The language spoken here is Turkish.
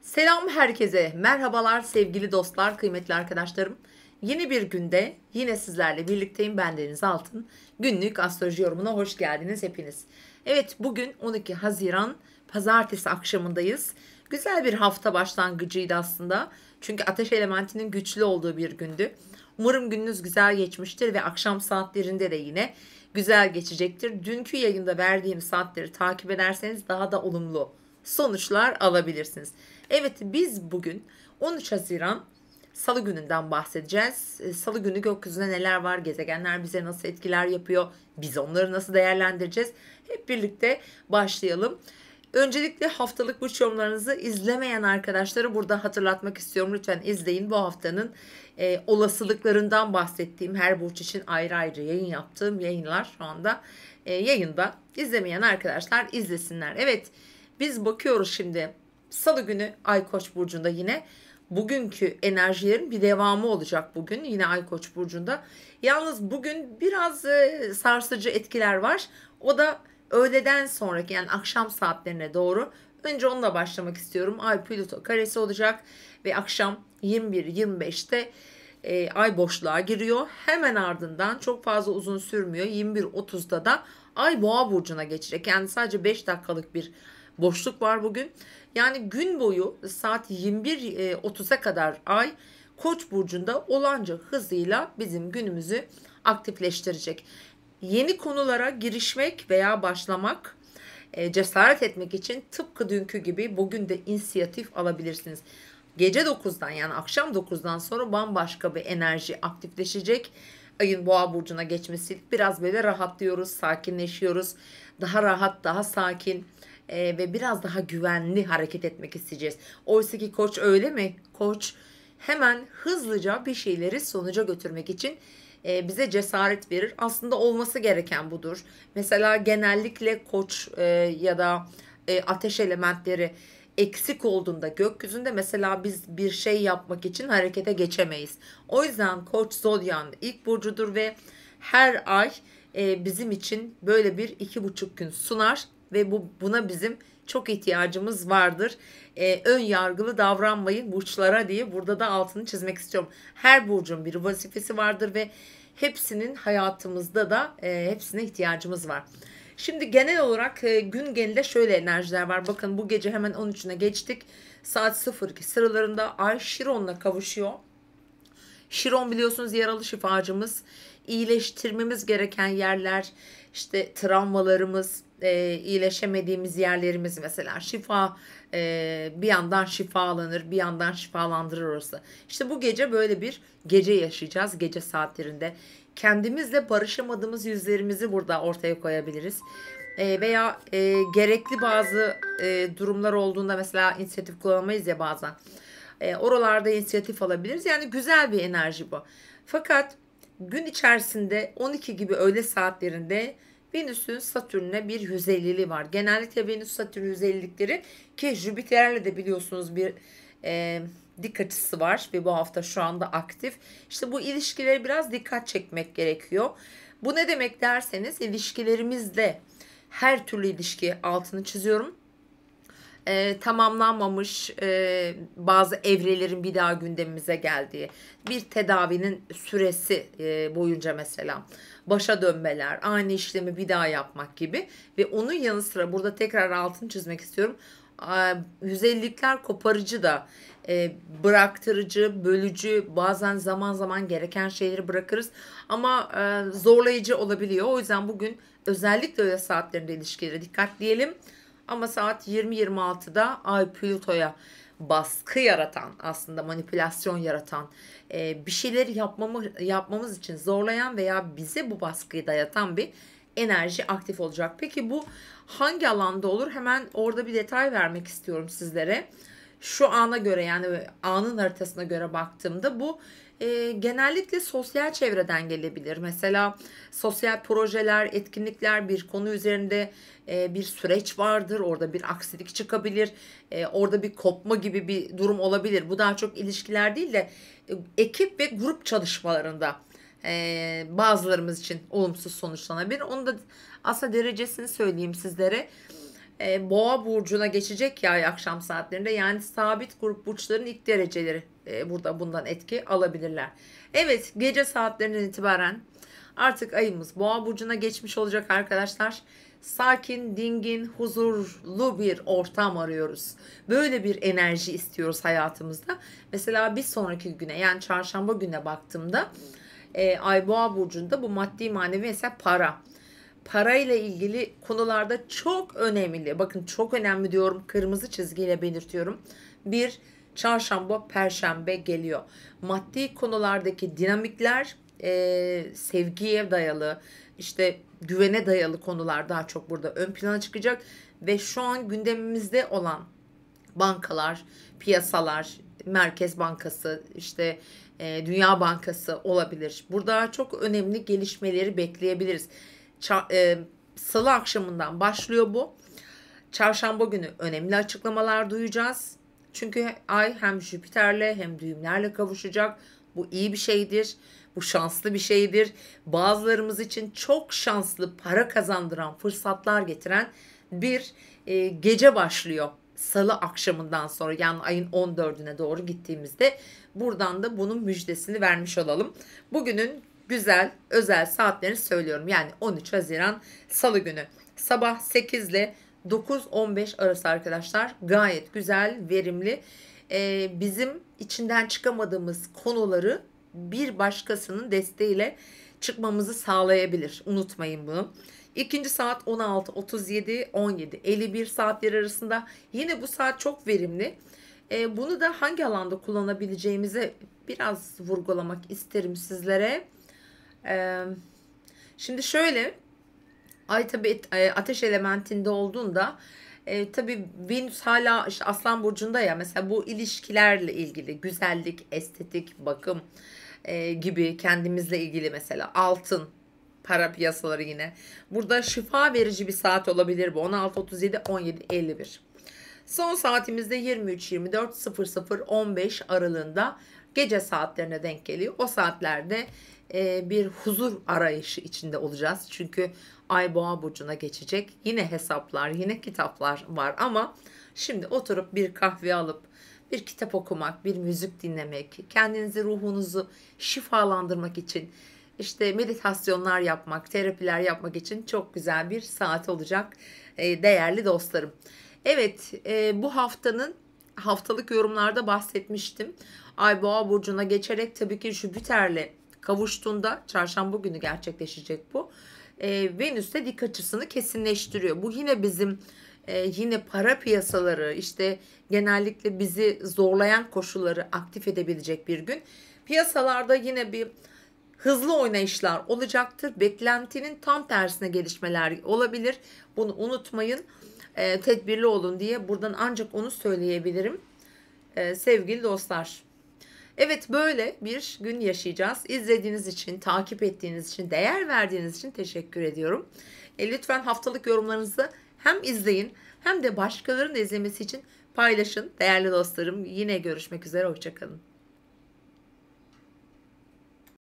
Selam herkese, merhabalar sevgili dostlar, kıymetli arkadaşlarım. Yeni bir günde yine sizlerle birlikteyim. Ben Deniz Altın. Günlük astroloji yorumuna hoş geldiniz hepiniz. Evet, bugün 12 Haziran Pazartesi akşamındayız. Güzel bir hafta başlangıcıydı aslında. Çünkü ateş elementinin güçlü olduğu bir gündü. Umarım gününüz güzel geçmiştir ve akşam saatlerinde de yine güzel geçecektir. Dünkü yayında verdiğim saatleri takip ederseniz daha da olumlu sonuçlar alabilirsiniz. Evet, biz bugün 13 Haziran Salı gününden bahsedeceğiz. Salı günü gökyüzünde neler var, gezegenler bize nasıl etkiler yapıyor, biz onları nasıl değerlendireceğiz? Hep birlikte başlayalım. Öncelikle haftalık burç yorumlarınızı izlemeyen arkadaşları burada hatırlatmak istiyorum. Lütfen izleyin. Bu haftanın olasılıklarından bahsettiğim, her burç için ayrı ayrı yayın yaptığım yayınlar şu anda yayında. İzlemeyen arkadaşlar izlesinler. Evet, biz bakıyoruz şimdi. Salı günü Ay Koç burcunda yine bugünkü enerjilerin bir devamı olacak bugün. Yine Ay Koç burcunda. Yalnız bugün biraz sarsıcı etkiler var. O da öğleden sonraki, yani akşam saatlerine doğru. Önce onunla başlamak istiyorum. Ay Plüto karesi olacak ve akşam 21-25'te Ay boşluğa giriyor. Hemen ardından, çok fazla uzun sürmüyor, 21.30'da da Ay Boğa burcuna geçecek. Yani sadece 5 dakikalık bir boşluk var bugün. Yani gün boyu saat 21.30'a kadar Ay Koç burcunda olanca hızıyla bizim günümüzü aktifleştirecek. Yeni konulara girişmek veya başlamak, cesaret etmek için tıpkı dünkü gibi bugün de inisiyatif alabilirsiniz. Gece 9'dan, yani akşam 9'dan sonra bambaşka bir enerji aktifleşecek. Ayın Boğa burcuna geçmesiyle biraz böyle rahatlıyoruz, sakinleşiyoruz. Daha rahat, daha sakin ve biraz daha güvenli hareket etmek isteyeceğiz. Oysa ki Koç öyle mi? Koç hemen hızlıca bir şeyleri sonuca götürmek için bize cesaret verir. Aslında olması gereken budur. Mesela genellikle Koç ya da ateş elementleri eksik olduğunda gökyüzünde mesela biz bir şey yapmak için harekete geçemeyiz. O yüzden Koç zodyanın ilk burcudur ve her ay bizim için böyle bir 2,5 gün sunar ve buna bizim çok ihtiyacımız vardır. Ön yargılı davranmayın burçlara diye burada da altını çizmek istiyorum. Her burcun bir vazifesi vardır ve hepsinin hayatımızda da hepsine ihtiyacımız var. Şimdi genel olarak gün genelinde şöyle enerjiler var. Bakın, bu gece hemen 13'üne geçtik. Saat 02 sıralarında Ay Şiron'la kavuşuyor. Şiron biliyorsunuz yaralı şifacımız. İyileştirmemiz gereken yerler, işte travmalarımız, iyileşemediğimiz yerlerimiz, mesela şifa, bir yandan şifalanır, bir yandan şifalandırır orası. İşte bu gece böyle bir gece yaşayacağız. Gece saatlerinde kendimizle barışamadığımız yüzlerimizi burada ortaya koyabiliriz. Veya gerekli bazı durumlar olduğunda, mesela inisiyatif kullanamayız ya bazen. Oralarda inisiyatif alabiliriz. Yani güzel bir enerji bu. Fakat gün içerisinde 12 gibi öğle saatlerinde Venüs'ün Satürn'e bir 150'li var. Genellikle Venüs-Satürn 150'likleri, ki Jüpiter'le de biliyorsunuz bir dik açısı var ve bu hafta şu anda aktif. İşte bu ilişkileri biraz dikkat çekmek gerekiyor. Bu ne demek derseniz, ilişkilerimizde her türlü ilişki, altını çiziyorum, tamamlanmamış bazı evrelerin bir daha gündemimize geldiği, bir tedavinin süresi boyunca mesela başa dönmeler, aynı işlemi bir daha yapmak gibi ve onun yanı sıra burada tekrar altını çizmek istiyorum. 150'likler koparıcı da, bıraktırıcı, bölücü, bazen zaman zaman gereken şeyleri bırakırız ama zorlayıcı olabiliyor. O yüzden bugün özellikle öğle saatlerinde ilişkilere dikkat diyelim. Ama saat 20-26'da Ay Plüto'ya baskı yaratan, aslında manipülasyon yaratan, bir şeyleri yapmamız için zorlayan veya bize bu baskıyı dayatan bir enerji aktif olacak. Peki bu hangi alanda olur? Hemen orada bir detay vermek istiyorum sizlere. Şu ana göre, yani anın haritasına göre baktığımda bu genellikle sosyal çevreden gelebilir. Mesela sosyal projeler, etkinlikler, bir konu üzerinde bir süreç vardır. Orada bir aksilik çıkabilir. Orada bir kopma gibi bir durum olabilir. Bu daha çok ilişkiler değil de ekip ve grup çalışmalarında bazılarımız için olumsuz sonuçlanabilir. Onu da aslında derecesini söyleyeyim sizlere. Boğa burcuna geçecek ya ay akşam saatlerinde. Yani sabit grup burçların ilk dereceleri burada bundan etki alabilirler. Evet, gece saatlerinden itibaren artık ayımız Boğa burcuna geçmiş olacak arkadaşlar. Sakin, dingin, huzurlu bir ortam arıyoruz. Böyle bir enerji istiyoruz hayatımızda. Mesela bir sonraki güne, yani çarşamba gününe baktığımda Ay Boğa burcunda bu maddi manevi, mesela parayla ilgili konularda çok önemli. Bakın, çok önemli diyorum, kırmızı çizgiyle belirtiyorum. Bir, çarşamba, perşembe geliyor. Maddi konulardaki dinamikler sevgiye dayalı, işte güvene dayalı konular daha çok burada ön plana çıkacak. Ve şu an gündemimizde olan bankalar, piyasalar, Merkez Bankası, işte Dünya Bankası olabilir. Burada çok önemli gelişmeleri bekleyebiliriz. Salı akşamından başlıyor bu. Çarşamba günü önemli açıklamalar duyacağız. Çünkü ay hem Jüpiter'le hem düğümlerle kavuşacak. Bu iyi bir şeydir. Bu şanslı bir şeydir. Bazılarımız için çok şanslı, para kazandıran, fırsatlar getiren bir gece başlıyor. Salı akşamından sonra, yani ayın 14'üne doğru gittiğimizde buradan da bunun müjdesini vermiş olalım. Bugünün güzel özel saatlerini söylüyorum. Yani 13 Haziran Salı günü sabah 8 ile 9:15 arası arkadaşlar, gayet güzel, verimli. Bizim içinden çıkamadığımız konuları bir başkasının desteğiyle çıkmamızı sağlayabilir. Unutmayın bunu. İkinci saat 16:37-17:51 saatleri arasında. Yine bu saat çok verimli. Bunu da hangi alanda kullanabileceğimizi biraz vurgulamak isterim sizlere. Şimdi şöyle, ay tabi ateş elementinde olduğunda tabi Venüs hala işte Aslan burcunda ya, mesela bu ilişkilerle ilgili, güzellik, estetik, bakım gibi, kendimizle ilgili, mesela altın, para piyasaları yine. Burada şifa verici bir saat olabilir bu. 16:37-17:51. Son saatimizde 23:24-00:15 aralığında gece saatlerine denk geliyor. O saatlerde bir huzur arayışı içinde olacağız. Çünkü Ay Boğa burcuna geçecek. Yine hesaplar, yine kitaplar var ama şimdi oturup bir kahve alıp bir kitap okumak, bir müzik dinlemek, kendinizi, ruhunuzu şifalandırmak için, işte meditasyonlar yapmak, terapiler yapmak için çok güzel bir saat olacak değerli dostlarım. Evet, bu haftanın haftalık yorumlarda bahsetmiştim. Ay Boğa burcuna geçerek tabii ki Jüpiter'le kavuştuğunda, çarşamba günü gerçekleşecek bu. Venüs'te dik açısını kesinleştiriyor. Bu yine bizim yine para piyasaları, işte genellikle bizi zorlayan koşulları aktif edebilecek bir gün. Piyasalarda yine bir hızlı oynayışlar olacaktır. Beklentinin tam tersine gelişmeler olabilir. Bunu unutmayın. Tedbirli olun diye buradan ancak onu söyleyebilirim. Sevgili dostlar. Evet, böyle bir gün yaşayacağız. İzlediğiniz için, takip ettiğiniz için, değer verdiğiniz için teşekkür ediyorum. Lütfen haftalık yorumlarınızı hem izleyin hem de başkalarının da izlemesi için paylaşın. Değerli dostlarım, yine görüşmek üzere. Hoşça kalın.